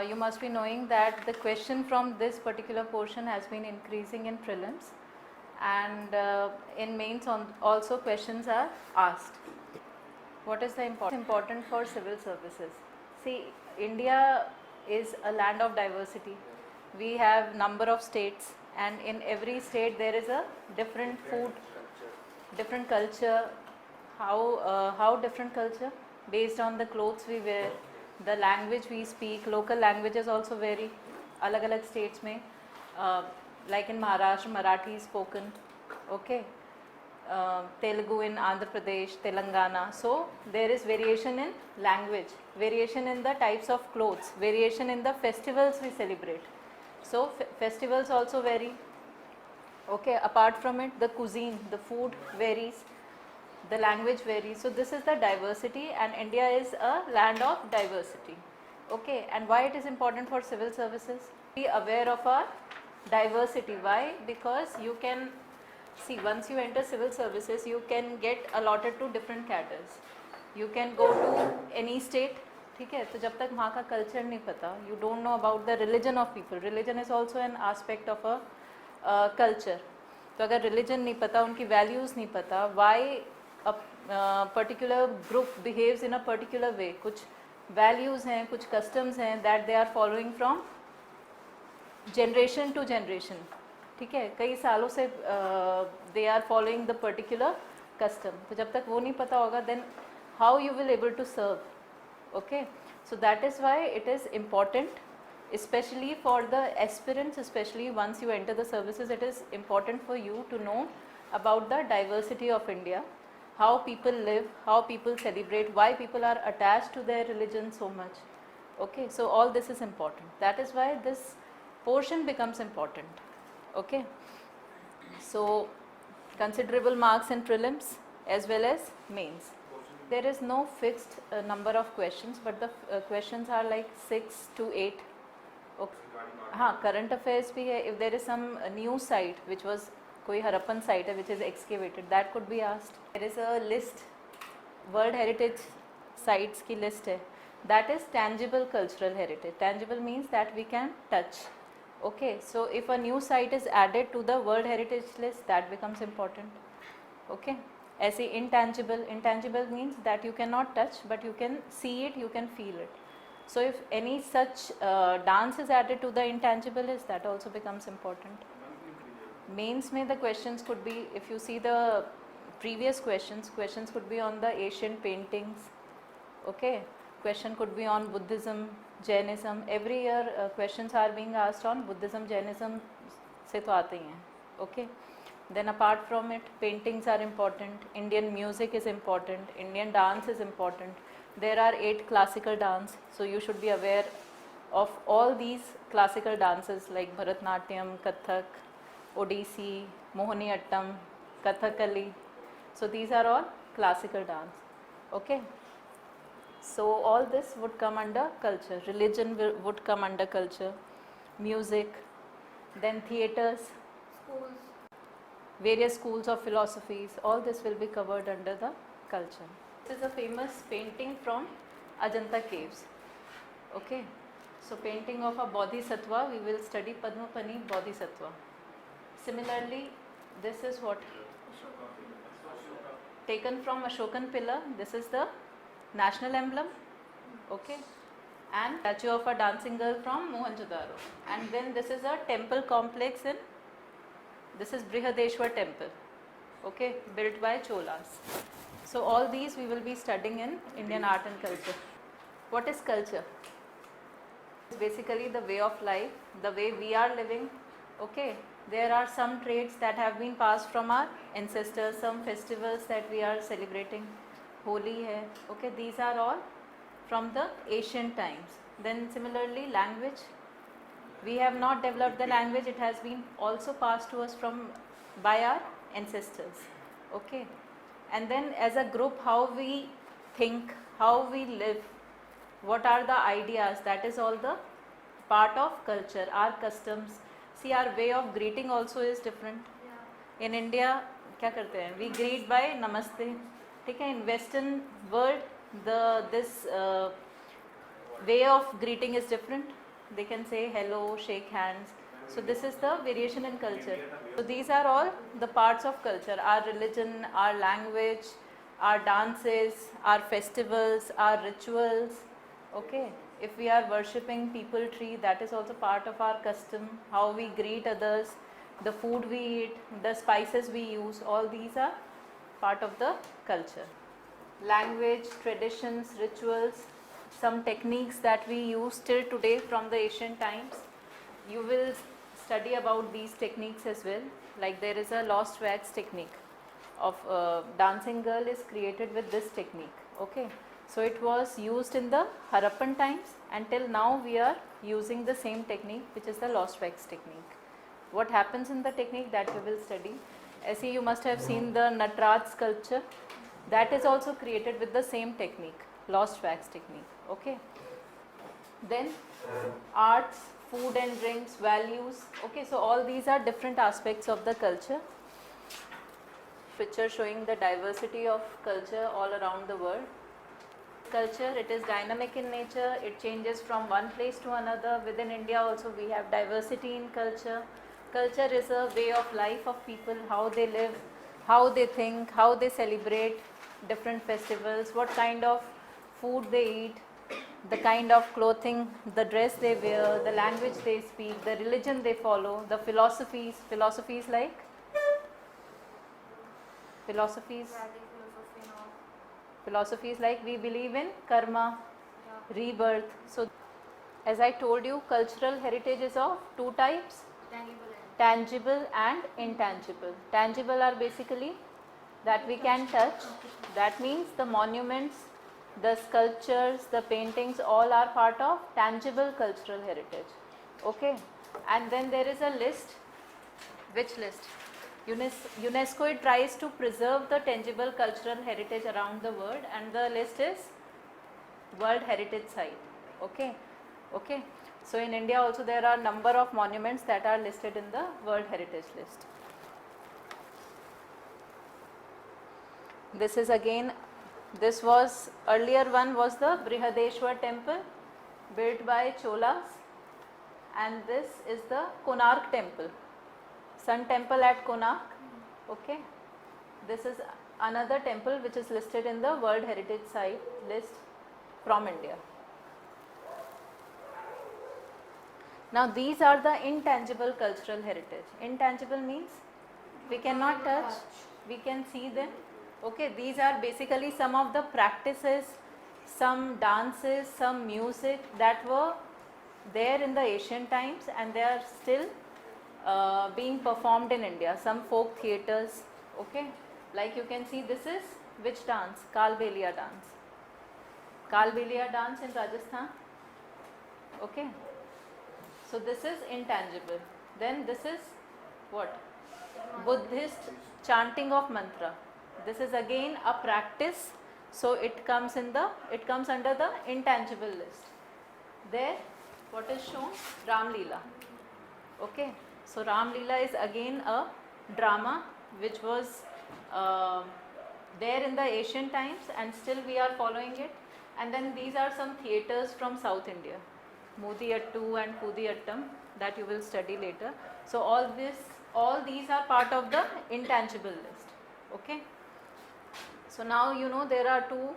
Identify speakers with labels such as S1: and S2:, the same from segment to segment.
S1: you must be knowing that the question from this particular portion has been increasing in prelims, and in mains also questions are asked. What is the important for civil services? See, India is a land of diversity. We have number of states, and in every state there is a different food, different culture. How different culture? Based on the clothes we wear, the language we speak. Local languages also vary. Alag states में, like in Maharashtra, Marathi is spoken. Okay. Telugu in Andhra Pradesh, Telangana. So there is variation in language, variation in the types of clothes, variation in the festivals we celebrate. So festivals also vary. Okay, apart from it, the cuisine, the food varies, the language varies. So this is the diversity, and India is a land of diversity. Okay, and why it is important for civil services? Be aware of our diversity. Why? Because you can see, once you enter civil services, you can get allotted to different cadres. You can go to any state. ठीक है, तो जब तक वहाँ का culture नहीं पता, you don't know about the religion of people. Religion is also an aspect of a culture. तो अगर religion नहीं पता, उनकी values नहीं पता, why a particular group behaves in a particular way, कुछ values हैं, कुछ customs हैं that they are following from generation to generation. ठीक है, कई सालों से they are following the particular custom. तो जब तक वो नहीं पता होगा, then how you will able to serve. Okay, so that is why it is important, especially for the aspirants, especially once you enter the services, it is important for you to know about the diversity of India, how people live, how people celebrate, why people are attached to their religion so much. Okay, so all this is important. That is why this portion becomes important. Okay, so considerable marks in prelims as well as mains. There is no fixed number of questions, but the questions are like 6 to 8. Okay. हाँ, current affairs भी है. If there is some new site which was कोई Harappan site है which is excavated, that could be asked. There is a list, World Heritage sites की list है. That is tangible cultural heritage. Tangible means that we can touch. Okay, so if a new site is added to the World Heritage list, that becomes important. Okay, ऐसे intangible means that you cannot touch, but you can see it, you can feel it. So if any such dance is added to the intangible list, that also becomes important. Mains में the questions could be, if you see the previous questions could be on the Asian paintings. Okay, question could be on Buddhism, Jainism. Every year questions are being asked on Buddhism, Jainism से तो आते ही हैं. Okay, then apart from it, paintings are important, Indian music is important, Indian dance is important. There are 8 classical dance, so you should be aware of all these classical dances like Bharatnatyam, Kathak, Odissi, Mohiniyattam, Kathakali. So these are all classical dance. Okay, so all this would come under culture. Religion would come under culture, music, then theatres,
S2: schools,
S1: various schools of philosophies. All this will be covered under the culture. This is a famous painting from Ajanta caves. Okay, so painting of a bodhisattva, we will study Padmapani bodhisattva. Similarly, this is what taken from Ashokan pillar. This is the national emblem. Okay, and statue of a dancing girl from Mohenjo-daro. And then this is a temple complex in, this is Brihadeshwar temple. Okay, built by Cholas. So all these we will be studying in Indian art and culture. What is culture? It's basically the way of life, the way we are living. Okay, there are some traits that have been passed from our ancestors, some festivals that we are celebrating. Holi hai. Okay, these are all from the ancient times. Then similarly, language. We have not developed the language, it has been also passed to us from by our ancestors. Okay, and then as a group, how we think, how we live, what are the ideas, that is all the part of culture, our customs. See, our way of greeting also is different.
S2: yeah.
S1: In India क्या करते हैं, we greet by namaste. ठीक है, in western world this way of greeting is different. They can say hello, shake hands. So this is the variation in culture. So these are all the parts of culture: our religion, our language, our dances, our festivals, our rituals. Okay, if we are worshipping people tree, that is also part of our custom. How we greet others, the food we eat, the spices we use, all these are part of the culture. Language, traditions, rituals, some techniques that we use till today from the ancient times. You will study about these techniques as well. Like there is a lost wax technique of dancing girl is created with this technique. Okay, so it was used in the Harappan times, and till now we are using the same technique, which is the lost wax technique. What happens in the technique, that we will study. As you must have seen the Natraj sculpture, that is also created with the same technique, lost wax technique. Okay, then arts, food and drinks, values. Okay, so all these are different aspects of the culture. Picture showing the diversity of culture all around the world. Culture, it is dynamic in nature, it changes from one place to another. Within India also we have diversity in culture. Culture is a way of life of people, how they live, how they think, how they celebrate different festivals, what kind of food they eat, the kind of clothing, the dress they wear, the language they speak, the religion they follow, the philosophies like philosophies like we believe in karma, rebirth. So as I told you, cultural heritage is of two types: tangible and intangible. Tangible are basically that we can touch. That means the monuments, the sculptures, the paintings, all are part of tangible cultural heritage. Okay, and then there is a list. Which list? UNESCO, it tries to preserve the tangible cultural heritage around the world, and the list is World Heritage Site. Okay, okay. So in India also there are number of monuments that are listed in the World Heritage List. This is again, this was earlier one was the Brihadeshwar temple built by Cholas, and this is the Konark temple, Sun temple at Konark. Okay, this is another temple which is listed in the World Heritage Site list from India. Now these are the intangible cultural heritage. Intangible means we cannot touch, we can see them. Okay, these are basically some of the practices, some dances, some music that were there in the ancient times, and they are still being performed in India. Some folk theatres. Okay, like you can see, this is which dance? Kalbelia dance. Kalbelia dance in Rajasthan. Okay, so this is intangible. Then this is what? Buddhist chanting of mantra. This is again a practice, so it comes under the intangible list. There, what is shown? Ram Leela. Okay, so Ram Leela is again a drama which was there in the ancient times, and still we are following it. And then these are some theatres from South India, Modiyattu and Kudiyattam, that you will study later. So all these are part of the intangible list. Okay. So now you know there are two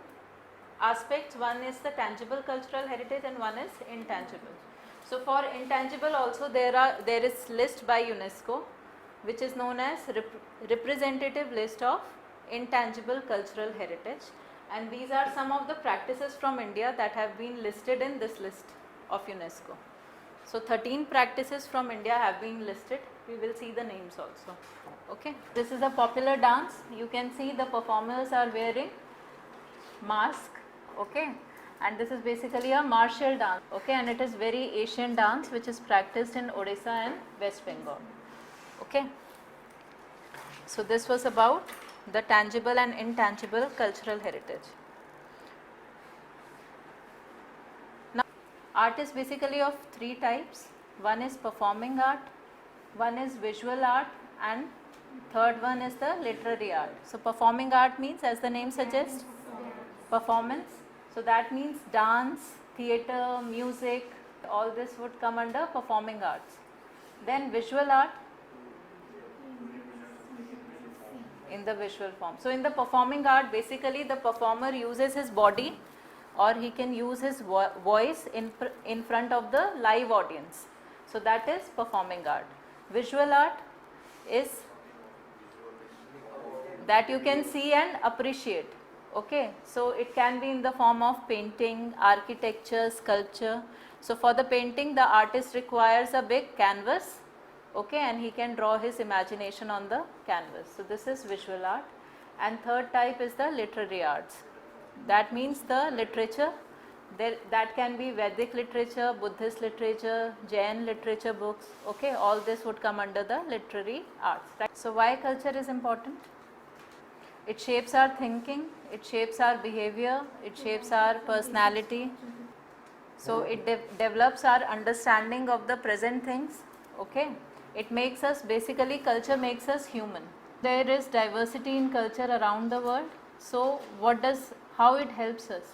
S1: aspects. One is the tangible cultural heritage and one is intangible. So for intangible also there is list by UNESCO, which is known as representative list of intangible cultural heritage, and these are some of the practices from India that have been listed in this list of UNESCO. So 13 practices from India have been listed. We will see the names also. Okay, this is a popular dance. You can see the performers are wearing mask. Okay, and this is basically a martial dance. Okay, and it is very Asian dance which is practiced in Odisha and West Bengal. Okay, so this was about the tangible and intangible cultural heritage. Now, art is basically of three types. One is performing art, one is visual art, and third one is the literary art. So performing art means, as the name suggests, performance. So that means dance, theatre, music, all this would come under performing arts. Then visual art in the visual form. So in the performing art, basically the performer uses his body or he can use his voice in front of the live audience. So that is performing art. Visual art is that you can see and appreciate. Okay, so it can be in the form of painting, architecture, sculpture. So for the painting, the artist requires a big canvas, okay, and he can draw his imagination on the canvas. So this is visual art. And third type is the literary arts. That means the literature, that can be Vedic literature, Buddhist literature, Jain literature books, okay, all this would come under the literary arts. Right? So why culture is important? It shapes our thinking, it shapes our behavior, it shapes our personality. So it develops our understanding of the present things, okay. It makes us, basically culture makes us human. There is diversity in culture around the world. So how it helps us?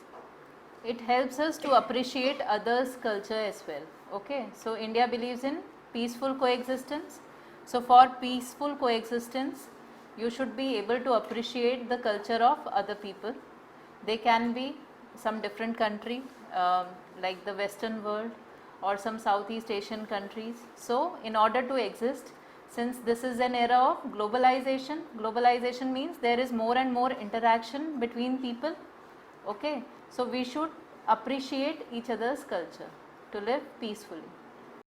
S1: It helps us to appreciate others' culture as well, okay. So India believes in peaceful coexistence. So for peaceful coexistence, you should be able to appreciate the culture of other people. They can be some different country like the Western world or some Southeast Asian countries. So in order to exist, since this is an era of globalization, globalization means there is more and more interaction between people, okay. So we should appreciate each other's culture to live peacefully.